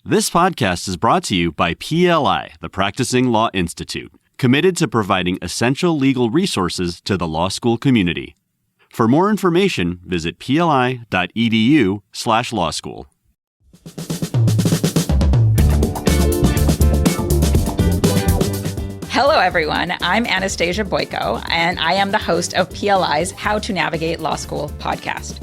This podcast is brought to you by PLI, the Practicing Law Institute, committed to providing essential legal resources to the law school community. For more information, visit pli.edu/law school. Hello, everyone. I'm Anastasia Boyko, and I am the host of PLI's How to Navigate Law School podcast.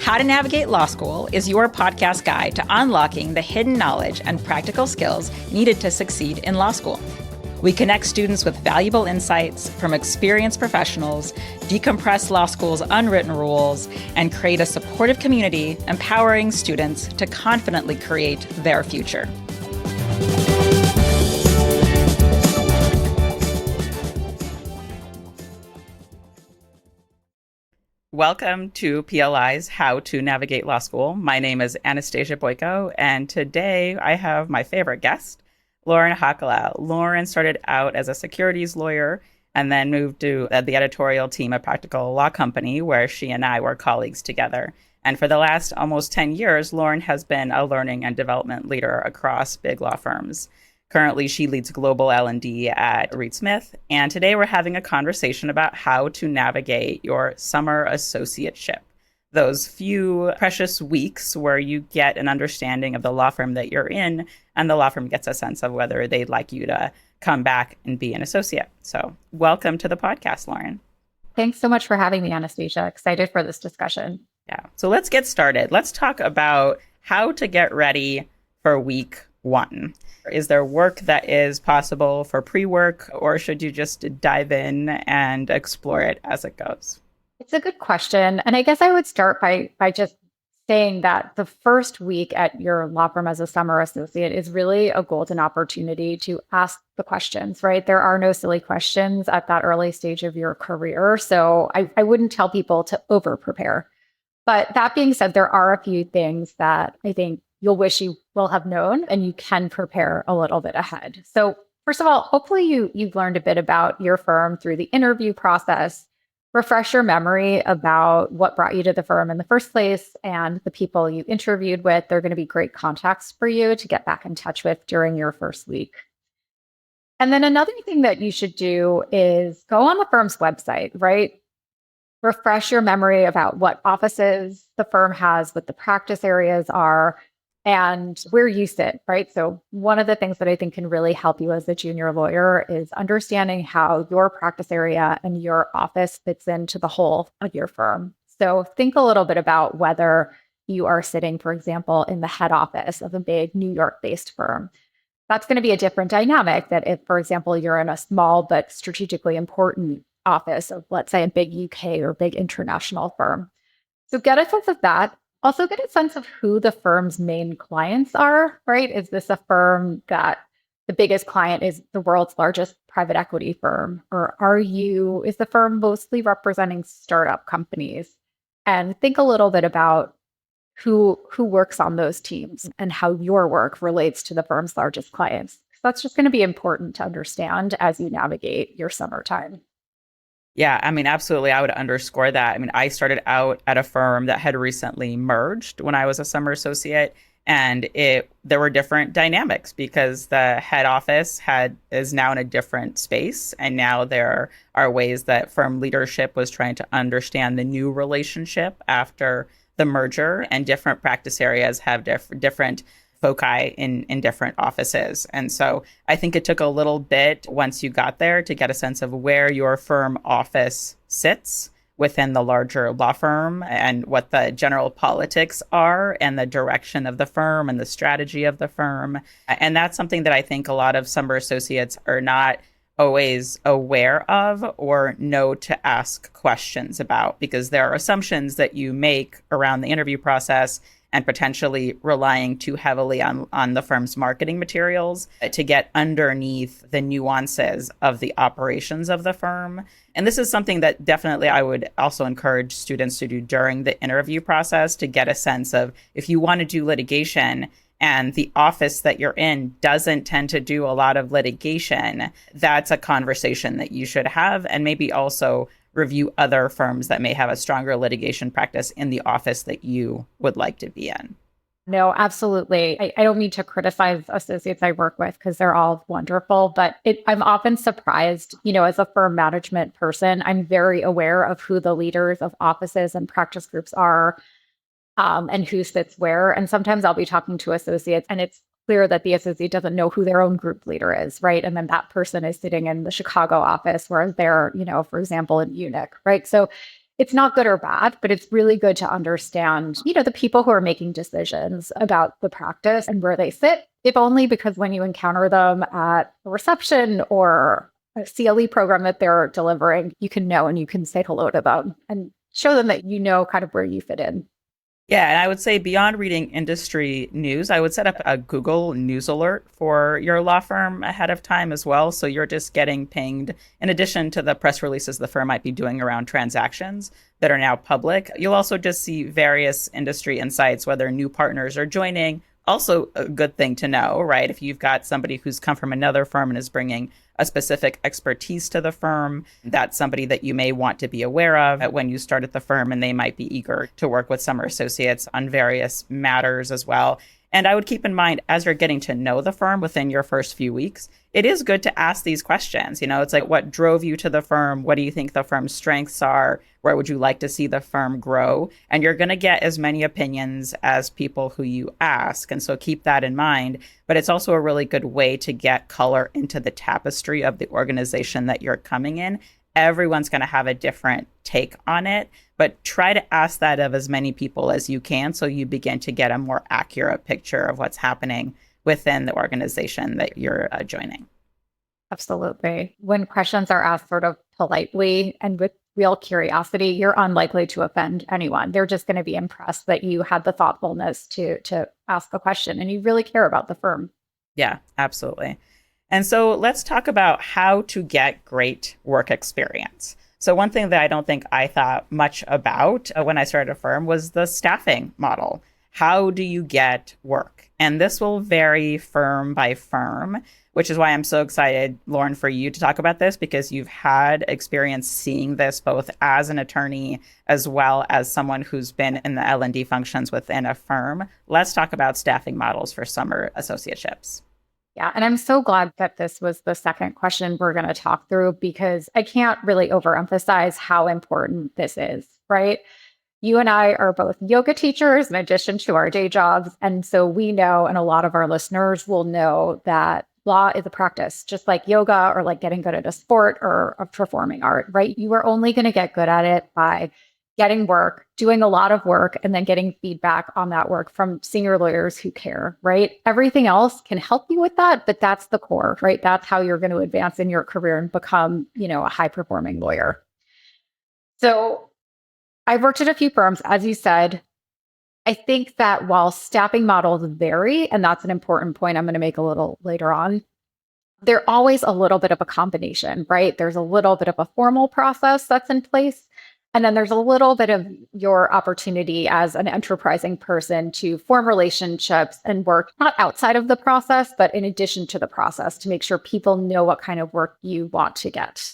How to Navigate Law School is your podcast guide to unlocking the hidden knowledge and practical skills needed to succeed in law school. We connect students with valuable insights from experienced professionals, decompress law school's unwritten rules, and create a supportive community empowering students to confidently create their future. Welcome to PLI's How to Navigate Law School. My name is Anastasia Boyko, and today I have my favorite guest, Lauren Hakala. Lauren started out as a securities lawyer and then moved to the editorial team at Practical Law Company, where she and I were colleagues together. And for the last almost 10 years, Lauren has been a learning and development leader across big law firms. Currently, she leads global L&D at Reed Smith, and today we're having a conversation about how to navigate your summer associateship, those few precious weeks where you get an understanding of the law firm that you're in, and the law firm gets a sense of whether they'd like you to come back and be an associate. So welcome to the podcast, Lauren. Thanks so much for having me, Anastasia. Excited for this discussion. Yeah. So let's get started. Let's talk about how to get ready for week one. Is there work that is possible for pre-work, or should you just dive in and explore it as it goes? It's a good question. And I guess I would start by just saying that the first week at your law firm as a summer associate is really a golden opportunity to ask the questions, right? There are no silly questions at that early stage of your career. So I wouldn't tell people to over-prepare. But that being said, there are a few things that I think you'll wish you will have known, and you can prepare a little bit ahead. So first of all, hopefully you've learned a bit about your firm through the interview process. Refresh your memory about what brought you to the firm in the first place and the people you interviewed with. They're going to be great contacts for you to get back in touch with during your first week. And then another thing that you should do is go on the firm's website, right? Refresh your memory about what offices the firm has, what the practice areas are, and where you sit, right? So one of the things that I think can really help you as a junior lawyer is understanding how your practice area and your office fits into the whole of your firm. So think a little bit about whether you are sitting, for example, in the head office of a big New York-based firm. That's going to be a different dynamic that if, for example, you're in a small but strategically important office of, let's say, a big UK or big international firm. So get a sense of that. Also get a sense of who the firm's main clients are, right? Is this a firm that the biggest client is the world's largest private equity firm? Or is the firm mostly representing startup companies? And think a little bit about who works on those teams and how your work relates to the firm's largest clients. That's just going to be important to understand as you navigate your summertime. Yeah, I mean, absolutely. I would underscore that. I mean, I started out at a firm that had recently merged when I was a summer associate, and there were different dynamics because the head office is now in a different space, and now there are ways that firm leadership was trying to understand the new relationship after the merger, and different practice areas have different foci in different offices. And so I think it took a little bit once you got there to get a sense of where your firm office sits within the larger law firm and what the general politics are and the direction of the firm and the strategy of the firm. And that's something that I think a lot of summer associates are not always aware of or know to ask questions about, because there are assumptions that you make around the interview process and potentially relying too heavily on the firm's marketing materials to get underneath the nuances of the operations of the firm. And this is something that definitely I would also encourage students to do during the interview process, to get a sense of, if you want to do litigation and the office that you're in doesn't tend to do a lot of litigation, that's a conversation that you should have, and maybe also review other firms that may have a stronger litigation practice in the office that you would like to be in. No, absolutely. I don't mean to criticize associates I work with because they're all wonderful, but I'm often surprised, as a firm management person, I'm very aware of who the leaders of offices and practice groups are, and who sits where. And sometimes I'll be talking to associates and it's clear that the associate doesn't know who their own group leader is, right? And then that person is sitting in the Chicago office, whereas they're, for example, in Munich, right? So it's not good or bad, but it's really good to understand, the people who are making decisions about the practice and where they sit, if only because when you encounter them at a reception or a CLE program that they're delivering, you can know and you can say hello to them and show them that you know kind of where you fit in. Yeah, and I would say beyond reading industry news, I would set up a Google News alert for your law firm ahead of time as well. So you're just getting pinged in addition to the press releases the firm might be doing around transactions that are now public. You'll also just see various industry insights, whether new partners are joining. Also a good thing to know, right? If you've got somebody who's come from another firm and is bringing a specific expertise to the firm, that's somebody that you may want to be aware of when you start at the firm, and they might be eager to work with summer associates on various matters as well. And I would keep in mind, as you're getting to know the firm within your first few weeks, it is good to ask these questions. It's like, what drove you to the firm? What do you think the firm's strengths are? Where would you like to see the firm grow? And you're going to get as many opinions as people who you ask. And so keep that in mind. But it's also a really good way to get color into the tapestry of the organization that you're coming in. Everyone's going to have a different take on it, but try to ask that of as many people as you can so you begin to get a more accurate picture of what's happening within the organization that you're joining. Absolutely. When questions are asked sort of politely and with real curiosity, you're unlikely to offend anyone. They're just going to be impressed that you had the thoughtfulness to ask the question and you really care about the firm. Yeah, absolutely. And so let's talk about how to get great work experience. So one thing that I don't think I thought much about when I started a firm was the staffing model. How do you get work? And this will vary firm by firm, which is why I'm so excited, Lauren, for you to talk about this, because you've had experience seeing this both as an attorney as well as someone who's been in the L&D functions within a firm. Let's talk about staffing models for summer associateships. Yeah, and I'm so glad that this was the second question we're going to talk through, because I can't really overemphasize how important this is, right? You and I are both yoga teachers in addition to our day jobs. And so we know, and a lot of our listeners will know, that law is a practice, just like yoga or like getting good at a sport or a performing art, right? You are only going to get good at it by getting work, doing a lot of work, and then getting feedback on that work from senior lawyers who care, right? Everything else can help you with that, but that's the core, right? That's how you're going to advance in your career and become, a high-performing lawyer. So I've worked at a few firms, as you said. I think that while staffing models vary, and that's an important point I'm going to make a little later on, they're always a little bit of a combination, right? There's a little bit of a formal process that's in place. And then there's a little bit of your opportunity as an enterprising person to form relationships and work not outside of the process, but in addition to the process to make sure people know what kind of work you want to get.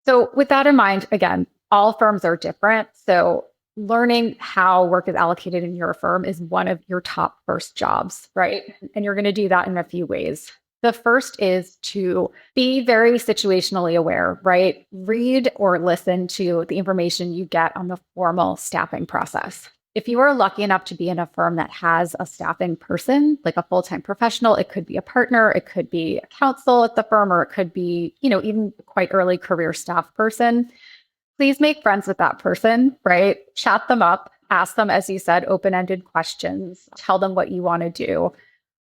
So with that in mind, again, all firms are different. So learning how work is allocated in your firm is one of your top first jobs, right? And you're going to do that in a few ways. The first is to be very situationally aware, right? Read or listen to the information you get on the formal staffing process. If you are lucky enough to be in a firm that has a staffing person, like a full-time professional, it could be a partner, it could be a counsel at the firm, or it could be, even quite early career staff person. Please make friends with that person, right? Chat them up, ask them, as you said, open-ended questions, tell them what you want to do.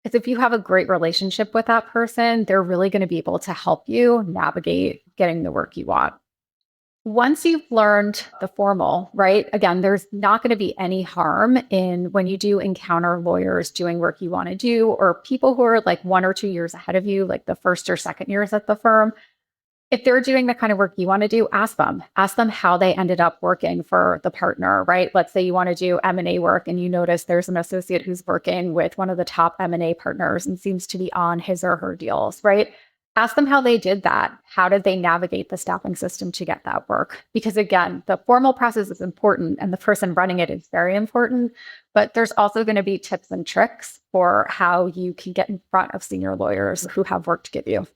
Because if you have a great relationship with that person, they're really going to be able to help you navigate getting the work you want. Once you've learned the formal, right? Again, there's not going to be any harm in when you do encounter lawyers doing work you want to do, or people who are like 1 or 2 years ahead of you, like the first or second years at the firm. If they're doing the kind of work you want to do, ask them how they ended up working for the partner, right? Let's say you want to do M&A work and you notice there's an associate who's working with one of the top M&A partners and seems to be on his or her deals, right? Ask them how they did that. How did they navigate the staffing system to get that work? Because again, the formal process is important and the person running it is very important, but there's also going to be tips and tricks for how you can get in front of senior lawyers who have work to give you.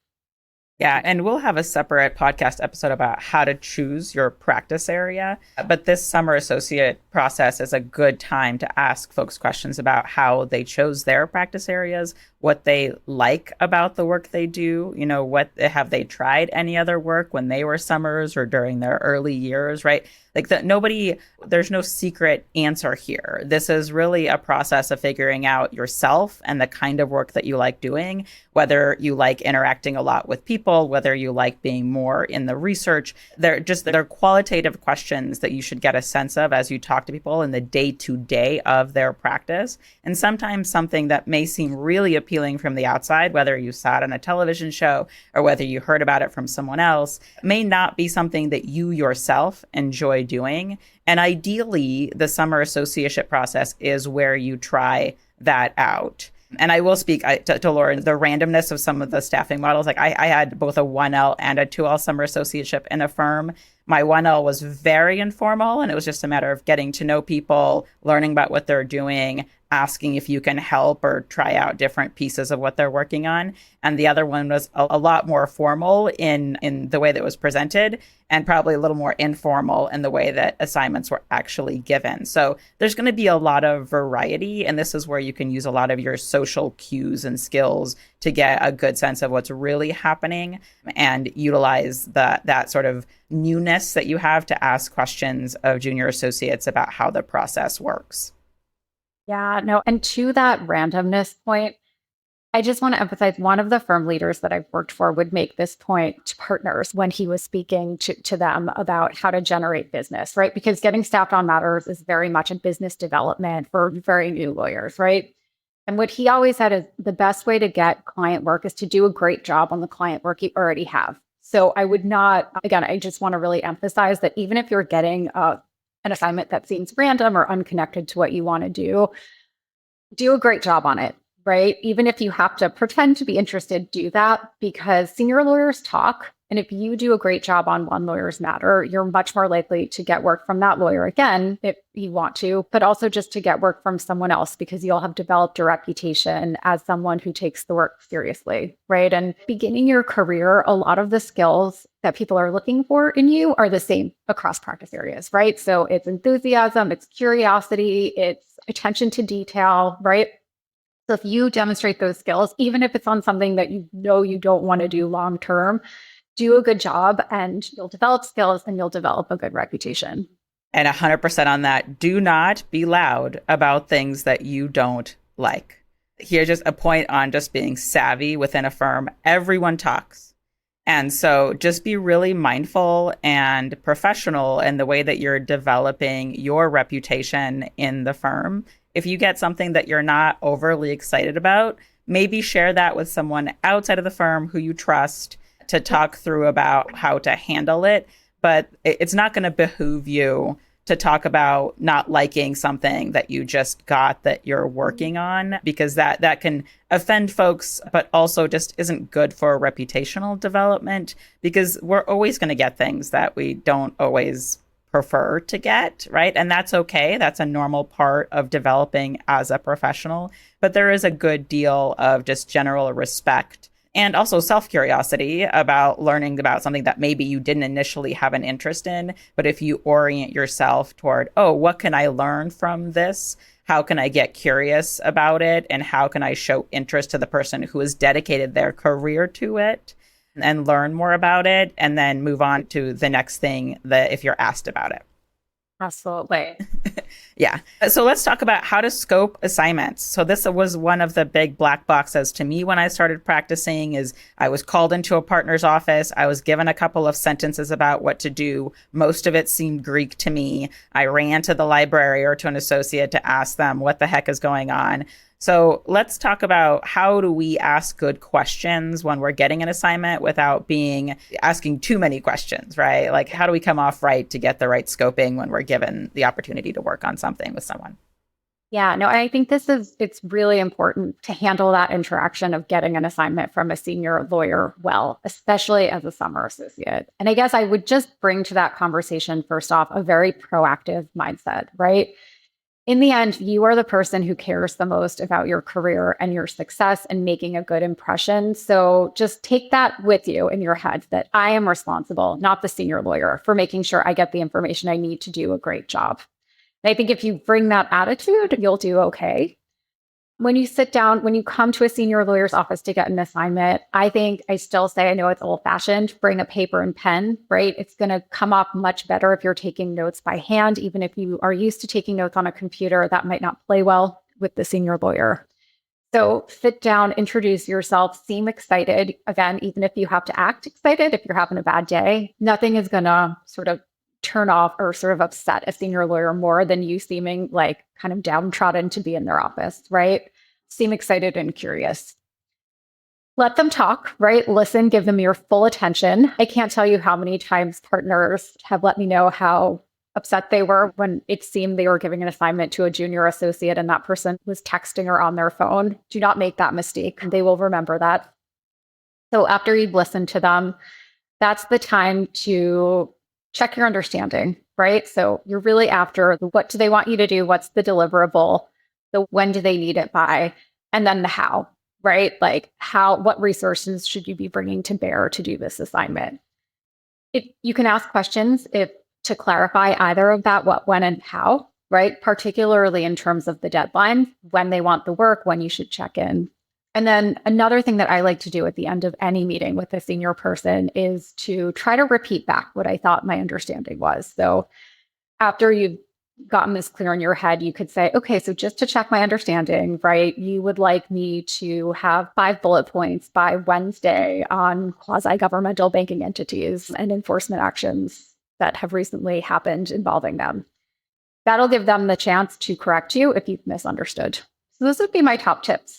Yeah, and we'll have a separate podcast episode about how to choose your practice area. But this summer associate process is a good time to ask folks questions about how they chose their practice areas, what they like about the work they do, what have they tried any other work when they were summers or during their early years, right? Like there's no secret answer here. This is really a process of figuring out yourself and the kind of work that you like doing, whether you like interacting a lot with people, whether you like being more in the research. They're qualitative questions that you should get a sense of as you talk to people in the day-to-day of their practice. And sometimes something that may seem really appealing from the outside, whether you saw it on a television show or whether you heard about it from someone else, may not be something that you yourself enjoy doing. And ideally, the summer associateship process is where you try that out. And I will speak to Lauren, the randomness of some of the staffing models. Like I had both a 1L and a 2L summer associateship in a firm. My 1L was very informal, and it was just a matter of getting to know people, learning about what they're doing, asking if you can help or try out different pieces of what they're working on. And the other one was a lot more formal in the way that it was presented, and probably a little more informal in the way that assignments were actually given. So there's going to be a lot of variety, and this is where you can use a lot of your social cues and skills to get a good sense of what's really happening and utilize that sort of newness that you have to ask questions of junior associates about how the process works. Yeah, no. And to that randomness point, I just want to emphasize one of the firm leaders that I've worked for would make this point to partners when he was speaking to them about how to generate business, right? Because getting staffed on matters is very much a business development for very new lawyers, right? And what he always said is the best way to get client work is to do a great job on the client work you already have. So I would not, again, I just want to really emphasize that even if you're getting an assignment that seems random or unconnected to what you want to do a great job on it, right? Even if you have to pretend to be interested, do that, because senior lawyers talk. And if you do a great job on one lawyer's matter, you're much more likely to get work from that lawyer again, if you want to, but also just to get work from someone else because you'll have developed a reputation as someone who takes the work seriously, right? And beginning your career, a lot of the skills that people are looking for in you are the same across practice areas, right? So it's enthusiasm, it's curiosity, it's attention to detail, right? So if you demonstrate those skills, even if it's on something that you don't want to do long term, do a good job and you'll develop skills and you'll develop a good reputation. And 100% on that, do not be loud about things that you don't like. Here's just a point on just being savvy within a firm. Everyone talks. And so just be really mindful and professional in the way that you're developing your reputation in the firm. If you get something that you're not overly excited about, maybe share that with someone outside of the firm who you trust to talk through about how to handle it. But it's not going to behoove you to talk about not liking something that you just got that you're working on, because that can offend folks, but also just isn't good for reputational development, because we're always going to get things that we don't always prefer to get, right? And that's okay. That's a normal part of developing as a professional. But there is a good deal of just general respect and also self-curiosity about learning about something that maybe you didn't initially have an interest in. But if you orient yourself toward, what can I learn from this? How can I get curious about it? And how can I show interest to the person who has dedicated their career to it and learn more about it, and then move on to the next thing that if you're asked about it. Absolutely. Yeah. So let's talk about how to scope assignments. So this was one of the big black boxes to me when I started practicing. Is I was called into a partner's office. I was given a couple of sentences about what to do. Most of it seemed Greek to me. I ran to the library or to an associate to ask them what the heck is going on. So let's talk about how do we ask good questions when we're getting an assignment without asking too many questions, right? Like, how do we come off right to get the right scoping when we're given the opportunity to work on something with someone? Yeah, no, I think it's really important to handle that interaction of getting an assignment from a senior lawyer well, especially as a summer associate. And I guess I would just bring to that conversation, first off, a very proactive mindset, right? In the end, you are the person who cares the most about your career and your success and making a good impression. So just take that with you in your head that I am responsible, not the senior lawyer, for making sure I get the information I need to do a great job. And I think if you bring that attitude, you'll do okay. When you sit down, when you come to a senior lawyer's office to get an assignment, I still say, I know it's old fashioned, bring a paper and pen, right? It's going to come up much better if you're taking notes by hand. Even if you are used to taking notes on a computer, that might not play well with the senior lawyer. So sit down, introduce yourself, seem excited. Again, even if you have to act excited, if you're having a bad day, nothing is going to sort of turn off or sort of upset a senior lawyer more than you seeming like kind of downtrodden to be in their office, right? Seem excited and curious. Let them talk, right? Listen, give them your full attention. I can't tell you how many times partners have let me know how upset they were when it seemed they were giving an assignment to a junior associate and that person was texting or on their phone. Do not make that mistake. They will remember that. So after you've listened to them, that's the time to check your understanding, right? So you're really after the what do they want you to do? What's the deliverable? The when do they need it by? And then the how, right? Like what resources should you be bringing to bear to do this assignment? You can ask questions to clarify either of that, what, when, and how, right? Particularly in terms of the deadline, when they want the work, when you should check in. And then another thing that I like to do at the end of any meeting with a senior person is to try to repeat back what I thought my understanding was. So after you've gotten this clear in your head, you could say, okay, so just to check my understanding, right, you would like me to have 5 bullet points by Wednesday on quasi-governmental banking entities and enforcement actions that have recently happened involving them. That'll give them the chance to correct you if you've misunderstood. So those would be my top tips.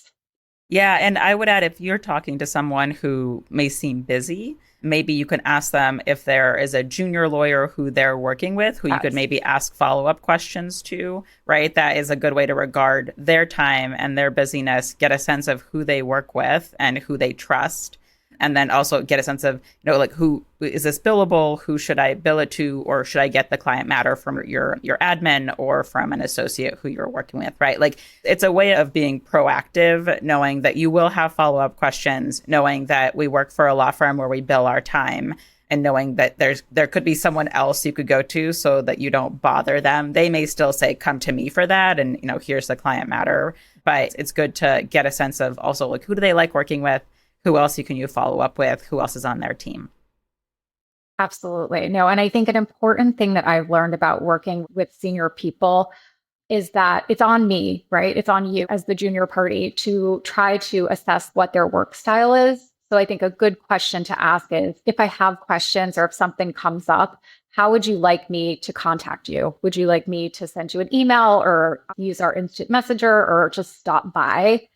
Yeah, and I would add, if you're talking to someone who may seem busy, maybe you can ask them if there is a junior lawyer who they're working with, who you could maybe ask follow-up questions to, right? That is a good way to regard their time and their busyness, get a sense of who they work with and who they trust. And then also get a sense of, like, who is this billable? Who should I bill it to? Or should I get the client matter from your admin or from an associate who you're working with, right? Like, it's a way of being proactive, knowing that you will have follow-up questions, knowing that we work for a law firm where we bill our time, and knowing that there could be someone else you could go to so that you don't bother them. They may still say, come to me for that. And, here's the client matter. But it's good to get a sense of also, like, who do they like working with? Who else can you follow up with? Who else is on their team? Absolutely. No, and I think an important thing that I've learned about working with senior people is that it's on me, right? It's on you as the junior party to try to assess what their work style is. So I think a good question to ask is, if I have questions or if something comes up, how would you like me to contact you? Would you like me to send you an email or use our instant messenger or just stop by?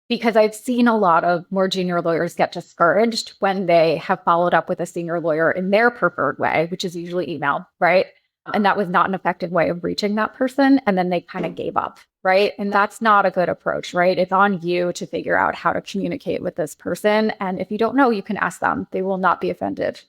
Because I've seen a lot of more junior lawyers get discouraged when they have followed up with a senior lawyer in their preferred way, which is usually email, right? And that was not an effective way of reaching that person. And then they kind of gave up, right? And that's not a good approach, right? It's on you to figure out how to communicate with this person. And if you don't know, you can ask them. They will not be offended.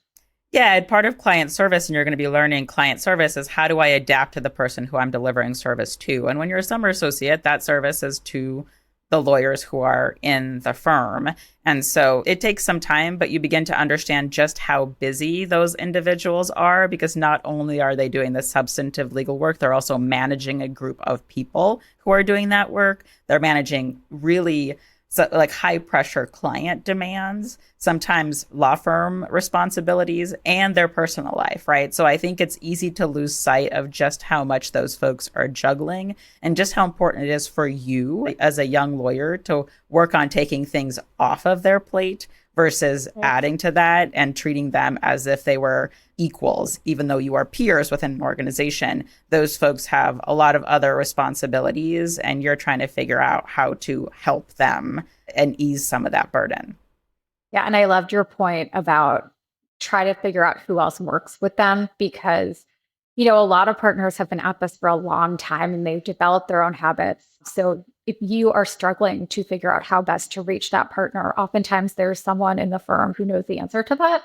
Yeah, and part of client service, and you're going to be learning client service, is how do I adapt to the person who I'm delivering service to? And when you're a summer associate, that service is to the lawyers who are in the firm. And so it takes some time, but you begin to understand just how busy those individuals are, because not only are they doing the substantive legal work, they're also managing a group of people who are doing that work. They're managing really high pressure client demands, sometimes law firm responsibilities, and their personal life, right? So I think it's easy to lose sight of just how much those folks are juggling and just how important it is for you as a young lawyer to work on taking things off of their plate versus adding to that and treating them as if they were equals, even though you are peers within an organization. Those folks have a lot of other responsibilities, and you're trying to figure out how to help them and ease some of that burden. Yeah, and I loved your point about try to figure out who else works with them, because A lot of partners have been at this for a long time and they've developed their own habits. So if you are struggling to figure out how best to reach that partner, oftentimes there's someone in the firm who knows the answer to that.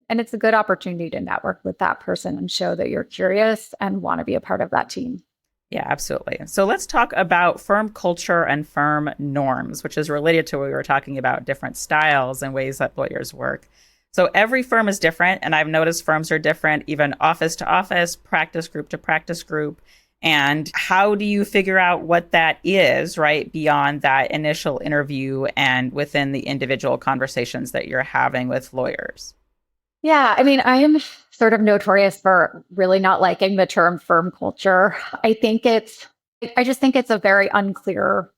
And it's a good opportunity to network with that person and show that you're curious and want to be a part of that team. Yeah, absolutely. So let's talk about firm culture and firm norms, which is related to what we were talking about, different styles and ways that lawyers work. So every firm is different, and I've noticed firms are different, even office to office, practice group to practice group. And how do you figure out what that is, right, beyond that initial interview and within the individual conversations that you're having with lawyers? Yeah, I mean, I am sort of notorious for really not liking the term firm culture. I just think it's a very unclear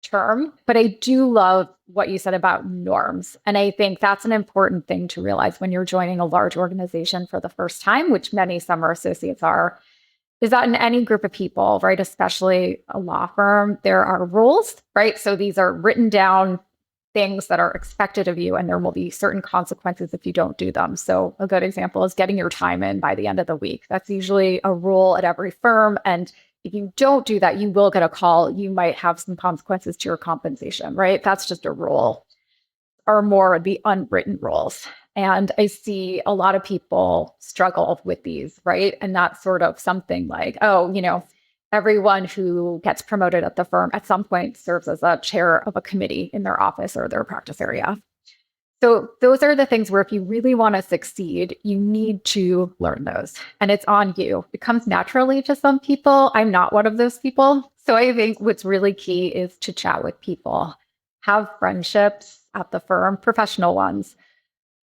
term, but I do love what you said about norms. And I think that's an important thing to realize when you're joining a large organization for the first time, which many summer associates are, is that in any group of people, right, especially a law firm, there are rules, right? So these are written down things that are expected of you, and there will be certain consequences if you don't do them. So a good example is getting your time in by the end of the week. That's usually a rule at every firm. And if you don't do that, you will get a call. You might have some consequences to your compensation, right? That's just a rule. Or more would be unwritten rules. And I see a lot of people struggle with these, right? And that's sort of something like, everyone who gets promoted at the firm at some point serves as a chair of a committee in their office or their practice area. So those are the things where if you really want to succeed, you need to learn those. And it's on you. It comes naturally to some people. I'm not one of those people. So I think what's really key is to chat with people, have friendships at the firm, professional ones,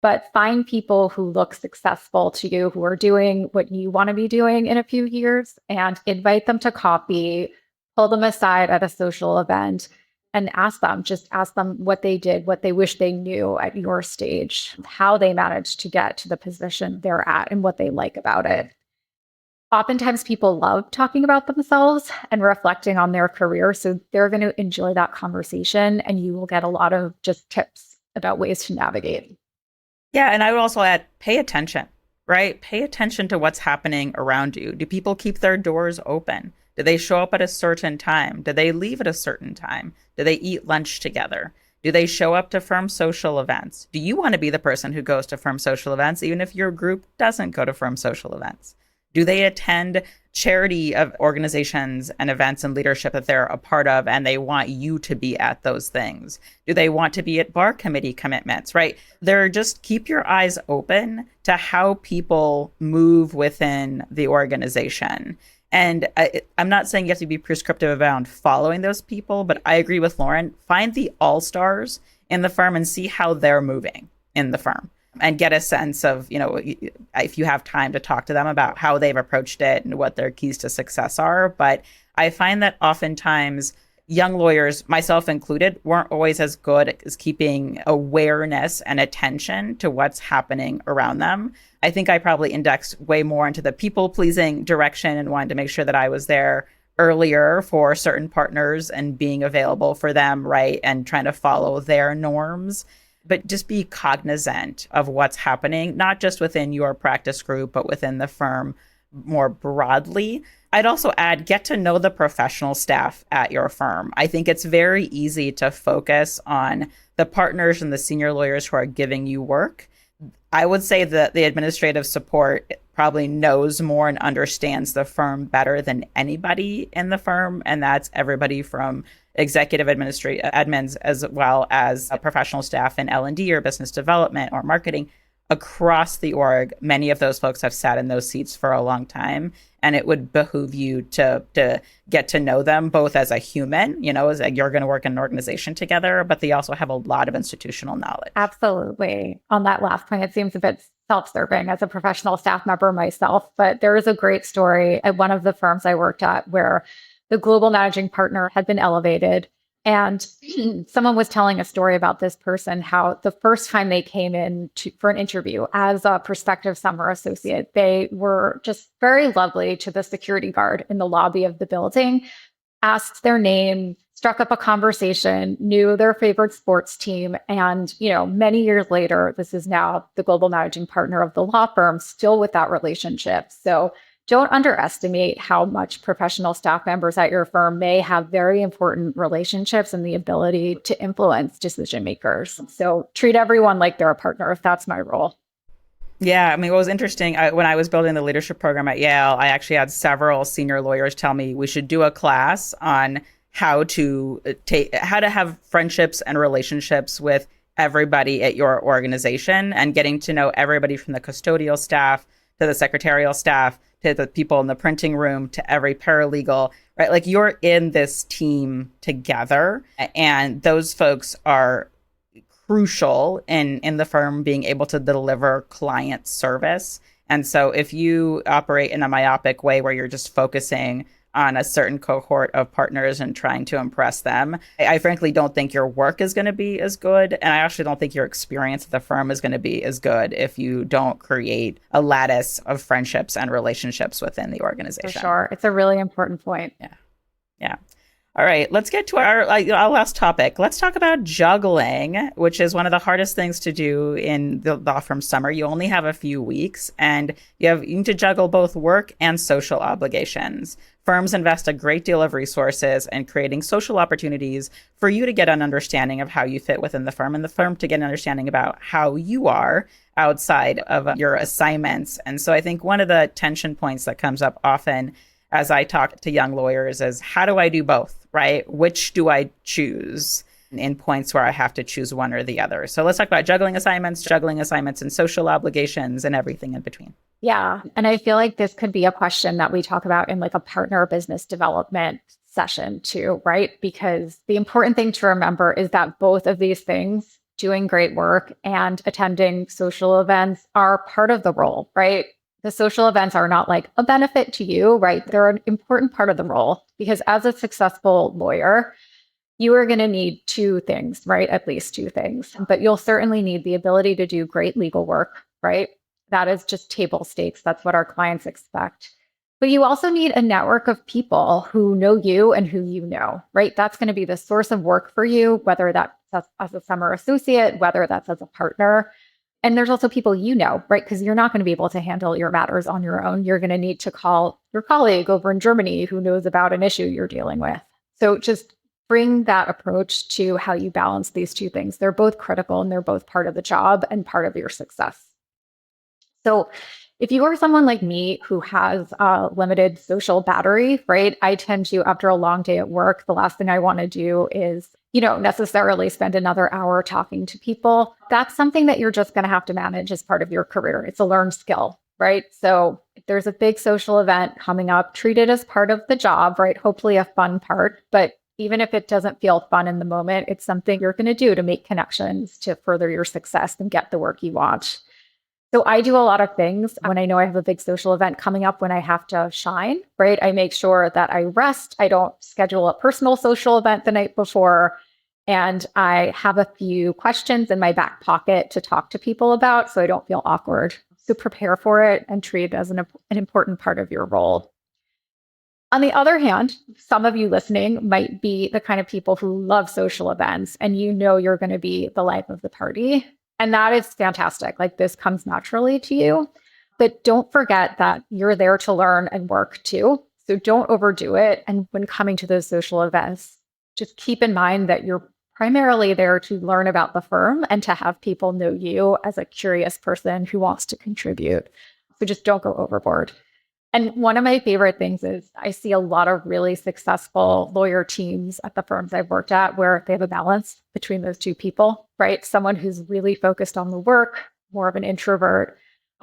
but find people who look successful to you, who are doing what you want to be doing in a few years, and invite them to coffee, pull them aside at a social event, and ask them what they did, what they wish they knew at your stage, how they managed to get to the position they're at, and what they like about it. Oftentimes people love talking about themselves and reflecting on their career, so they're going to enjoy that conversation, and you will get a lot of just tips about ways to navigate. Yeah, and I would also add, pay attention, right? Pay attention to what's happening around you. Do people keep their doors open? Do they show up at a certain time? Do they leave at a certain time? Do they eat lunch together? Do they show up to firm social events? Do you want to be the person who goes to firm social events, even if your group doesn't go to firm social events? Do they attend charity of organizations and events and leadership that they're a part of, and they want you to be at those things? Do they want to be at bar committee commitments, right? They're just keep your eyes open to how people move within the organization. And I'm not saying you have to be prescriptive around following those people, but I agree with Lauren. Find the all-stars in the firm and see how they're moving in the firm, and get a sense of, if you have time to talk to them about how they've approached it and what their keys to success are. But I find that oftentimes young lawyers, myself included, weren't always as good as keeping awareness and attention to what's happening around them. I think I probably indexed way more into the people-pleasing direction and wanted to make sure that I was there earlier for certain partners and being available for them, right? And trying to follow their norms. But just be cognizant of what's happening, not just within your practice group, but within the firm more broadly. I'd also add, get to know the professional staff at your firm. I think it's very easy to focus on the partners and the senior lawyers who are giving you work. I would say that the administrative support probably knows more and understands the firm better than anybody in the firm. And that's everybody from executive admins, as well as professional staff in L&D or business development or marketing across the org. Many of those folks have sat in those seats for a long time, and it would behoove you to get to know them both as a human, as you're going to work in an organization together, but they also have a lot of institutional knowledge. Absolutely. On that last point, it seems a bit self-serving as a professional staff member myself, but there is a great story at one of the firms I worked at where the global managing partner had been elevated. And someone was telling a story about this person, how the first time they came in for an interview as a prospective summer associate, they were just very lovely to the security guard in the lobby of the building, asked their name, struck up a conversation, knew their favorite sports team. And, many years later, this is now the global managing partner of the law firm, still with that relationship. So don't underestimate how much professional staff members at your firm may have very important relationships and the ability to influence decision makers. So treat everyone like they're a partner, if that's my role. Yeah, I mean, what was interesting, when I was building the leadership program at Yale, I actually had several senior lawyers tell me we should do a class on how to have friendships and relationships with everybody at your organization, and getting to know everybody from the custodial staff to the secretarial staff to the people in the printing room to every paralegal, right? Like, you're in this team together, and those folks are crucial in the firm being able to deliver client service. And so if you operate in a myopic way where you're just focusing on a certain cohort of partners and trying to impress them, I frankly don't think your work is going to be as good. And I actually don't think your experience at the firm is going to be as good if you don't create a lattice of friendships and relationships within the organization. For sure. It's a really important point. Yeah. All right, let's get to our last topic. Let's talk about juggling, which is one of the hardest things to do in the law firm summer. You only have a few weeks, and you need to juggle both work and social obligations. Firms invest a great deal of resources in creating social opportunities for you to get an understanding of how you fit within the firm, and the firm to get an understanding about how you are outside of your assignments. And so I think one of the tension points that comes up often as I talk to young lawyers is, how do I do both, right? Which do I choose in points where I have to choose one or the other? So let's talk about juggling assignments and social obligations and everything in between. Yeah. And I feel like this could be a question that we talk about in like a partner business development session too, right? Because the important thing to remember is that both of these things, doing great work and attending social events, are part of the role, right? The social events are not like a benefit to you, right? They're an important part of the role, because as a successful lawyer, you are going to need two things, right? At least two things. But you'll certainly need the ability to do great legal work, right? That is just table stakes. That's what our clients expect. But you also need a network of people who know you and who you know, right? That's going to be the source of work for you, whether that's as a summer associate, whether that's as a partner. And there's also people you know, right? Because you're not going to be able to handle your matters on your own. You're going to need to call your colleague over in Germany who knows about an issue you're dealing with. So just bring that approach to how you balance these two things. They're both critical and they're both part of the job and part of your success. So if you are someone like me who has a limited social battery, right? I tend to, after a long day at work, the last thing I want to do is necessarily spend another hour talking to people. That's something that you're just going to have to manage as part of your career. It's a learned skill, right? So if there's a big social event coming up, treat it as part of the job, right? Hopefully a fun part. But even if it doesn't feel fun in the moment, it's something you're going to do to make connections to further your success and get the work you want. So I do a lot of things when I know I have a big social event coming up when I have to shine, right? I make sure that I rest. I don't schedule a personal social event the night before. And I have a few questions in my back pocket to talk to people about so I don't feel awkward. So prepare for it and treat it as an important part of your role. On the other hand, some of you listening might be the kind of people who love social events and you're going to be the life of the party. And that is fantastic. Like, this comes naturally to you. But don't forget that you're there to learn and work too. So don't overdo it. And when coming to those social events, just keep in mind that you're primarily there to learn about the firm and to have people know you as a curious person who wants to contribute. So just don't go overboard. And one of my favorite things is I see a lot of really successful lawyer teams at the firms I've worked at where they have a balance between those two people, right? Someone who's really focused on the work, more of an introvert,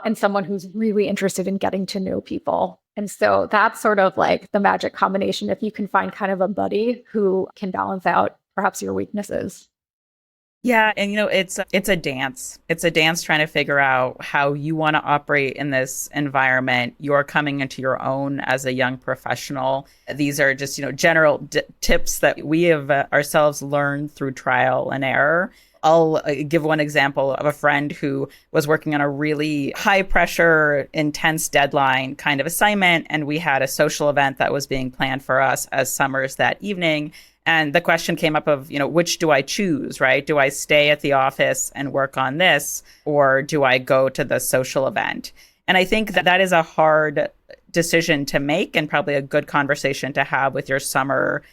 and someone who's really interested in getting to know people. And so that's sort of like the magic combination, if you can find kind of a buddy who can balance out perhaps your weaknesses. Yeah. And, it's a dance. It's a dance trying to figure out how you want to operate in this environment. You're coming into your own as a young professional. These are just, general tips that we have ourselves learned through trial and error. I'll give one example of a friend who was working on a really high pressure, intense deadline kind of assignment. And we had a social event that was being planned for us as summers that evening. And the question came up of, which do I choose, right? Do I stay at the office and work on this, or do I go to the social event? And I think that is a hard decision to make and probably a good conversation to have with your summer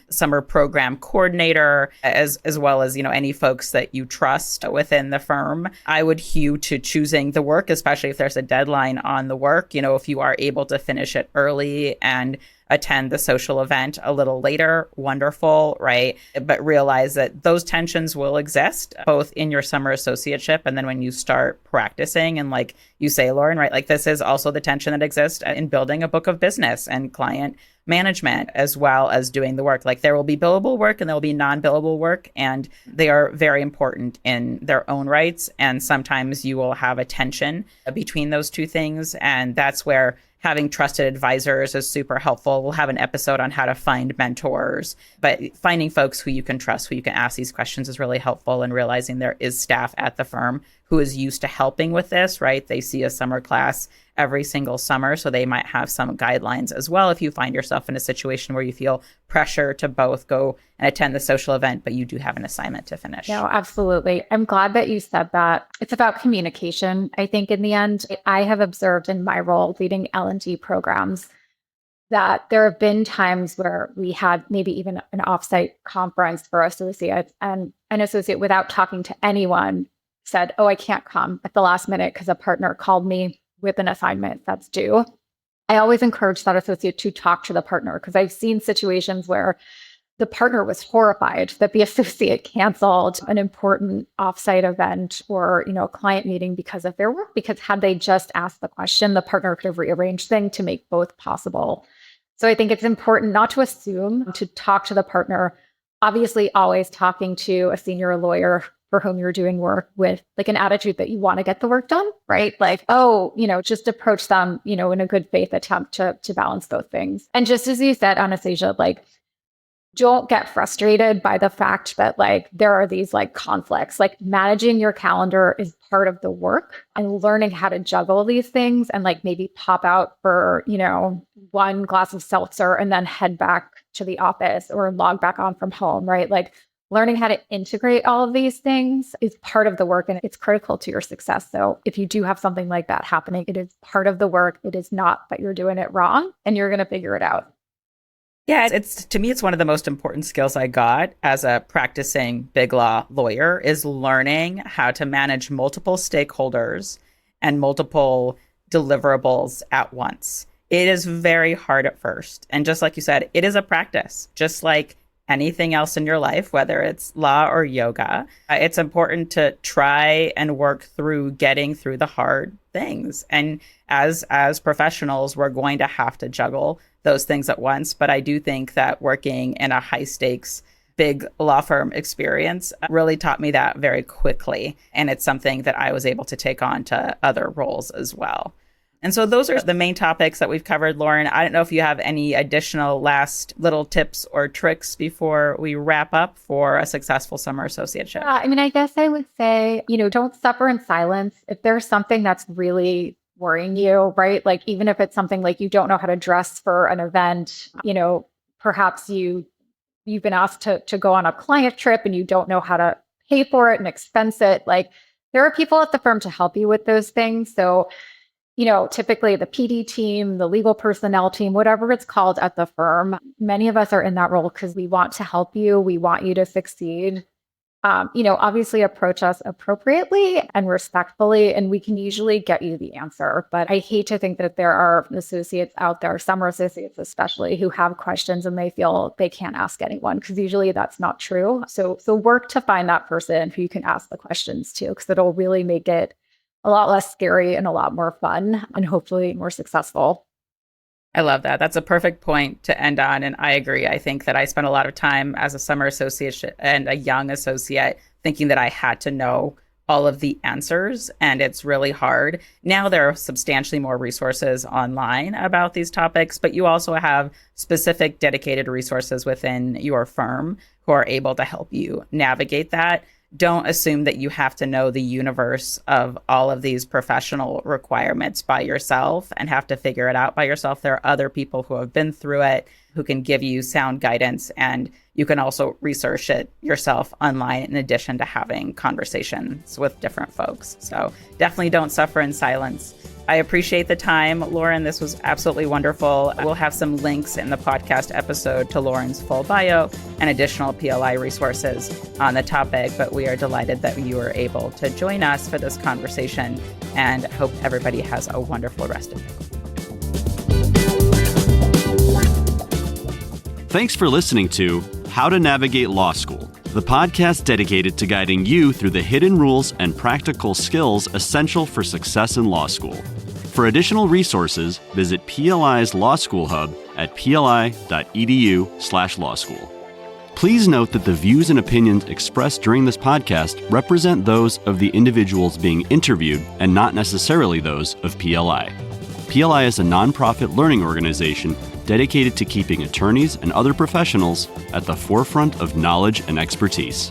program coordinator, as well as, any folks that you trust within the firm. I would hew to choosing the work, especially if there's a deadline on the work. If you are able to finish it early and attend the social event a little later, wonderful, right? But realize that those tensions will exist both in your summer associateship and then when you start practicing. And like you say, Lauren, right? Like this is also the tension that exists in building a book of business and client management, as well as doing the work. Like there will be billable work and there will be non-billable work, and they are very important in their own rights. And sometimes you will have a tension between those two things. And that's where having trusted advisors is super helpful. We'll have an episode on how to find mentors, but finding folks who you can trust, who you can ask these questions is really helpful, and realizing there is staff at the firm who is used to helping with this, right? They see a summer class every single summer, so they might have some guidelines as well if you find yourself in a situation where you feel pressure to both go and attend the social event, but you do have an assignment to finish. No, absolutely. I'm glad that you said that. It's about communication. I think in the end, I have observed in my role leading L&D programs that there have been times where we had maybe even an offsite conference for associates, and an associate, without talking to anyone, said, "Oh, I can't come," at the last minute because a partner called me with an assignment that's due. I always encourage that associate to talk to the partner, because I've seen situations where the partner was horrified that the associate canceled an important offsite event or, a client meeting because of their work, because had they just asked the question, the partner could have rearranged things to make both possible. So I think it's important not to assume, to talk to the partner. Obviously, always talking to a senior lawyer for whom you're doing work with like an attitude that you want to get the work done, right? Like, just approach them, in a good faith attempt to balance those things. And just as you said, Anastasia, like, don't get frustrated by the fact that like there are these like conflicts. Like managing your calendar is part of the work, and learning how to juggle these things and like maybe pop out for, one glass of seltzer and then head back to the office or log back on from home, right? Like learning how to integrate all of these things is part of the work, and it's critical to your success. So if you do have something like that happening, it is part of the work. It is not that you're doing it wrong, and you're going to figure it out. Yeah, to me, it's one of the most important skills I got as a practicing big law lawyer, is learning how to manage multiple stakeholders and multiple deliverables at once. It is very hard at first. And just like you said, it is a practice, just like anything else in your life, whether it's law or yoga. It's important to try and work through getting through the hard things. And as professionals, we're going to have to juggle those things at once. But I do think that working in a high stakes, big law firm experience really taught me that very quickly. And it's something that I was able to take on to other roles as well. And so those are the main topics that we've covered, Lauren. I don't know if you have any additional last little tips or tricks before we wrap up for a successful summer associateship. Yeah, I guess I would say, don't suffer in silence. If there's something that's really worrying you, right? Like even if it's something like you don't know how to dress for an event, perhaps you've been asked to go on a client trip and you don't know how to pay for it and expense it. Like there are people at the firm to help you with those things. So typically the PD team, the legal personnel team, whatever it's called at the firm, many of us are in that role because we want to help you. We want you to succeed. Obviously approach us appropriately and respectfully, and we can usually get you the answer. But I hate to think that there are associates out there, summer associates especially, who have questions and they feel they can't ask anyone, because usually that's not true. So work to find that person who you can ask the questions to, because it'll really make it a lot less scary and a lot more fun, and hopefully more successful. I love that. That's a perfect point to end on. And I agree. I think that I spent a lot of time as a summer associate and a young associate thinking that I had to know all of the answers, and it's really hard. Now there are substantially more resources online about these topics, but you also have specific dedicated resources within your firm who are able to help you navigate that. Don't assume that you have to know the universe of all of these professional requirements by yourself and have to figure it out by yourself. There are other people who have been through it who can give you sound guidance, and you can also research it yourself online in addition to having conversations with different folks. So definitely don't suffer in silence. I appreciate the time, Lauren. This was absolutely wonderful. We'll have some links in the podcast episode to Lauren's full bio and additional PLI resources on the topic, but we are delighted that you were able to join us for this conversation and hope everybody has a wonderful rest of the day. Thanks for listening to How to Navigate Law School, the podcast dedicated to guiding you through the hidden rules and practical skills essential for success in law school. For additional resources, visit PLI's Law School Hub at pli.edu/law school. Please note that the views and opinions expressed during this podcast represent those of the individuals being interviewed and not necessarily those of PLI. PLI is a nonprofit learning organization dedicated to keeping attorneys and other professionals at the forefront of knowledge and expertise.